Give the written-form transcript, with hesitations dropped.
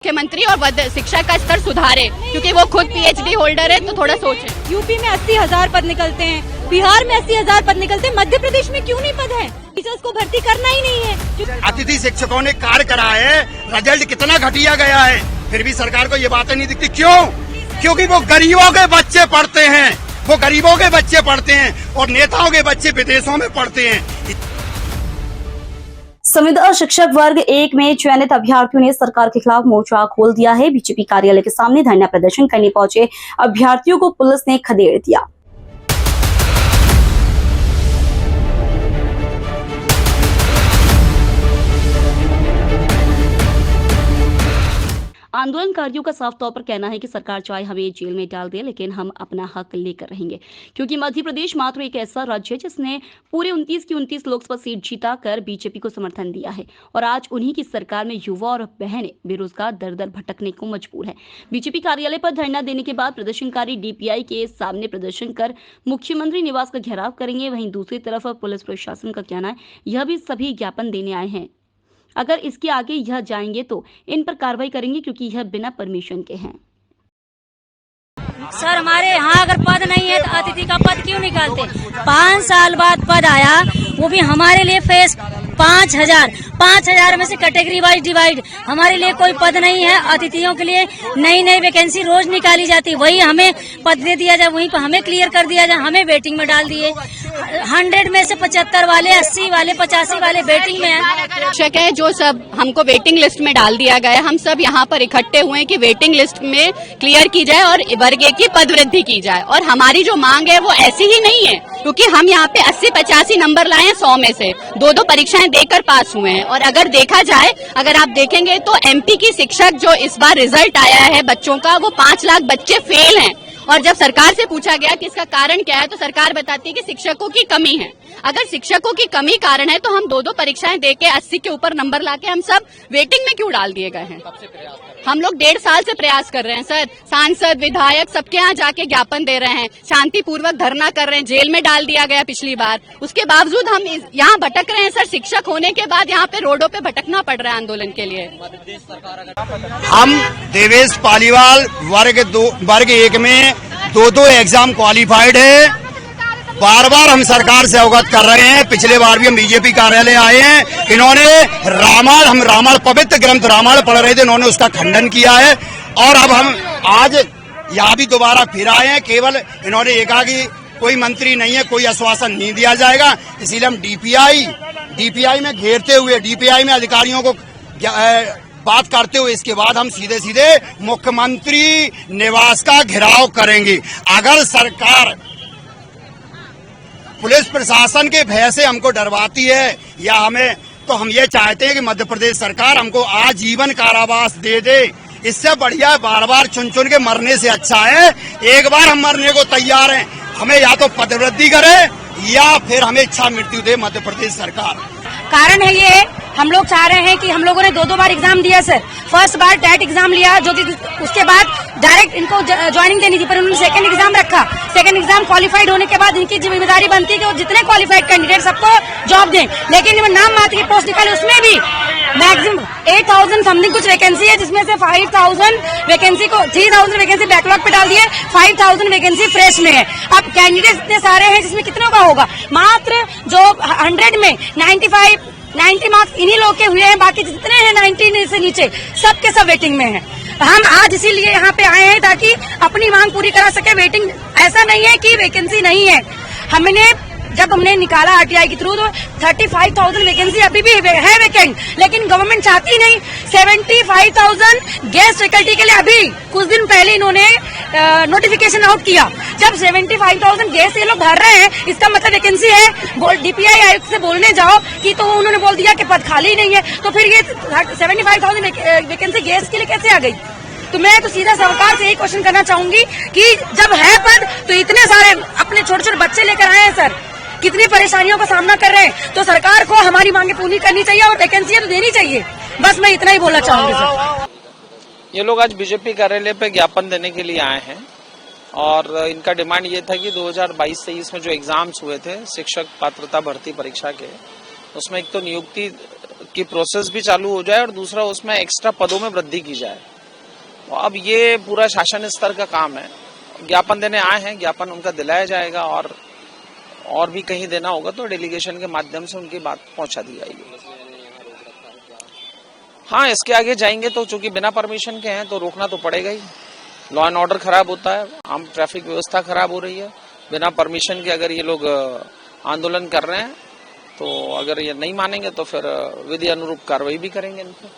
मुख्यमंत्री और शिक्षा का स्तर सुधारे, क्योंकि वो खुद PhD होल्डर है, तो थोड़ा सोचे। यूपी में 80,000 पद निकलते हैं, बिहार में 80,000 पद निकलते हैं, मध्य प्रदेश में क्यों नहीं पद है? टीचर्स को भर्ती करना ही नहीं है। अतिथि शिक्षकों ने कार्य करा है, रिजल्ट कितना घटिया गया है, फिर भी सरकार को ये बातें नहीं दिखती। क्यों? क्योंकि वो गरीबों के बच्चे पढ़ते हैं, वो गरीबों के बच्चे पढ़ते हैं और नेताओं के बच्चे विदेशों में पढ़ते हैं। संविदा शिक्षक वर्ग 1 में चयनित अभ्यर्थियों ने सरकार के खिलाफ मोर्चा खोल दिया है। बीजेपी कार्यालय के सामने धरना प्रदर्शन करने पहुंचे अभ्यर्थियों को पुलिस ने खदेड़ दिया। आंदोलनकारियों का साफ तौर पर कहना है कि सरकार चाहे हमें जेल में डाल दे, लेकिन हम अपना हक लेकर रहेंगे, क्योंकि मध्य प्रदेश मात्र एक ऐसा राज्य है जिसने पूरे 29 की 29 लोकसभा सीट जीता कर बीजेपी को समर्थन दिया है और आज उन्हीं की सरकार में युवा और बहनें बेरोजगार दर दर भटकने को मजबूर है। बीजेपी कार्यालय पर धरना देने के बाद प्रदर्शनकारी DPI के सामने प्रदर्शन कर मुख्यमंत्री निवास का घेराव करेंगे। वहीं दूसरी तरफ पुलिस प्रशासन का कहना है यह भी सभी ज्ञापन देने आए हैं, अगर इसके आगे यह जाएंगे तो इन पर कार्रवाई करेंगे, क्योंकि यह बिना परमिशन के हैं। सर हमारे यहाँ अगर पद नहीं है तो अतिथि का पद क्यों निकालते? 5 साल बाद पद आया, वो भी हमारे लिए फेस 5,000 में से कैटेगरी वाइज डिवाइड। हमारे लिए कोई पद नहीं है। अतिथियों के लिए नई नई वैकेंसी रोज निकाली जाती, वही हमें पद दे दिया जाए, वहीं पर हमें क्लियर कर दिया जाए, हमें वेटिंग में डाल दिए। 100 में से 75 वाले, 80 वाले, 85 वाले वेटिंग में हैं। शिक्षक है जो सब हमको वेटिंग लिस्ट में डाल दिया गया है। हम सब यहाँ पर इकट्ठे हुए हैं कि वेटिंग लिस्ट में क्लियर की जाए और वर्ग की पद वृद्धि की जाए। और हमारी जो मांग है वो ऐसी ही नहीं है, क्योंकि हम यहाँ पे 80-85 नंबर लाए हैं 100 में से, 2 परीक्षाएं देकर पास हुए हैं। और अगर देखा जाए, अगर आप देखेंगे तो MP की शिक्षक जो इस बार रिजल्ट आया है बच्चों का, वो 5 लाख बच्चे फेल हैं। और जब सरकार से पूछा गया कि इसका कारण क्या है, तो सरकार बताती है कि शिक्षकों की कमी है। अगर शिक्षकों की कमी कारण है तो हम 2 परीक्षाएं देके 80 के ऊपर नंबर लाके हम सब वेटिंग में क्यों डाल दिए गए हैं? हम लोग 1.5 साल से प्रयास कर रहे हैं सर। सांसद, विधायक सबके यहाँ जाके ज्ञापन दे रहे हैं, शांतिपूर्वक धरना कर रहे हैं, जेल में डाल दिया गया पिछली बार। उसके बावजूद हम यहाँ भटक रहे हैं सर। शिक्षक होने के बाद यहाँ पे रोडों पे भटकना पड़ रहा है आंदोलन के लिए। हम देवेश पालीवाल वर्ग 1 में 2 एग्जाम क्वालिफाइड है। बार बार हम सरकार से अवगत कर रहे हैं। पिछले बार भी हम बीजेपी कार्यालय आए हैं। इन्होंने रामायण पवित्र ग्रंथ रामायण पढ़ रहे थे, इन्होंने उसका खंडन किया है। और अब हम आज यहाँ भी दोबारा फिर आए हैं। केवल इन्होंने ये कहा कि कोई मंत्री नहीं है, कोई आश्वासन नहीं दिया जाएगा, इसीलिए हम DPI में घेरते हुए, DPI में अधिकारियों को बात करते हुए इसके बाद हम सीधे मुख्यमंत्री निवास का घेराव करेंगे। अगर सरकार पुलिस प्रशासन के भय से हमको डरवाती है या हमें, तो हम ये चाहते हैं कि मध्य प्रदेश सरकार हमको आजीवन कारावास दे दे। इससे बढ़िया बार बार चुन के मरने से अच्छा है एक बार हम मरने को तैयार हैं। हमें या तो पदवृद्धि करे या फिर हमें इच्छा मृत्यु दे मध्य प्रदेश सरकार। कारण है ये, हम लोग चाह रहे हैं कि हम लोगों ने 2 बार एग्जाम दिया सर। फर्स्ट बार टेट एग्जाम लिया, जो कि उसके बाद डायरेक्ट इनको ज्वाइनिंग देनी थी, पर उन्होंने सेकंड एग्जाम रखा। सेकंड एग्जाम क्वालिफाइड होने के बाद इनकी जिम्मेदारी बनती है कि वो जितने क्वालिफाइड कैंडिडेट सबको जॉब दें, लेकिन नाम मात्र की पोस्ट निकाले, उसमें भी मैक्सिमम 8,000 समथिंग कुछ वैकेंसी है, जिसमें से 5,000 वैकेंसी को 3,000 वैकेंसी बैकलॉग पे डाल दिए, 5,000 वैकेंसी फ्रेश में है। अब कैंडिडेट इतने सारे हैं, जिसमें कितनों का होगा? मात्र जो 100 में 90 मार्क्स इन्हीं लोग के हुए हैं, बाकी जितने हैं 90 से नीचे सबके सब वेटिंग में हैं। हम आज इसीलिए यहाँ पे आए हैं ताकि अपनी मांग पूरी करा सके। वेटिंग ऐसा नहीं है कि वैकेंसी नहीं है। जब हमने निकाला RTI के थ्रू तो 35,000 वैकेंसी अभी भी है वैकेंट, लेकिन गवर्नमेंट चाहती नहीं। 75,000 गेस्ट फैकल्टी के लिए अभी कुछ दिन पहले इन्होंने नोटिफिकेशन आउट किया। जब 75,000 गेस्ट ये लोग भर रहे हैं, इसका मतलब वैकेंसी है। DPI आयुक्त से बोलने जाओ कि तो उन्होंने बोल दिया कि पद खाली नहीं है, तो फिर ये 75,000 वैकेंसी गेस्ट के लिए कैसे आ गई? तो मैं तो सीधा सरकार से यही क्वेश्चन करना चाहूंगी कि जब है पद तो इतने सारे अपने छोटे बच्चे लेकर आए हैं सर, कितनी परेशानियों का सामना कर रहे हैं, तो सरकार को हमारी मांगे पूरी करनी चाहिए और वैकेंसियां तो देनी चाहिए। बस मैं इतना ही बोलना चाहूंगी सर। ये लोग आज बीजेपी कार्यालय पे ज्ञापन देने के लिए आए हैं और इनका डिमांड ये था कि 2022-23 में जो एग्जाम्स हुए थे शिक्षक पात्रता भर्ती परीक्षा के, उसमें एक तो नियुक्ति की प्रोसेस भी चालू हो जाए और दूसरा उसमें एक्स्ट्रा पदों में वृद्धि की जाए। तो अब ये पूरा शासन स्तर का काम है। ज्ञापन देने आए हैं, ज्ञापन उनका दिलाया जाएगा और भी कहीं देना होगा तो डेलीगेशन के माध्यम से उनकी बात पहुंचा दी जाएगी। हाँ, इसके आगे जाएंगे तो चूंकि बिना परमिशन के हैं तो रोकना तो पड़ेगा ही। लॉ एंड ऑर्डर खराब होता है, आम ट्रैफिक व्यवस्था खराब हो रही है। बिना परमिशन के अगर ये लोग आंदोलन कर रहे हैं तो अगर ये नहीं मानेंगे तो फिर विधि अनुरूप कार्रवाई भी करेंगे इन पर।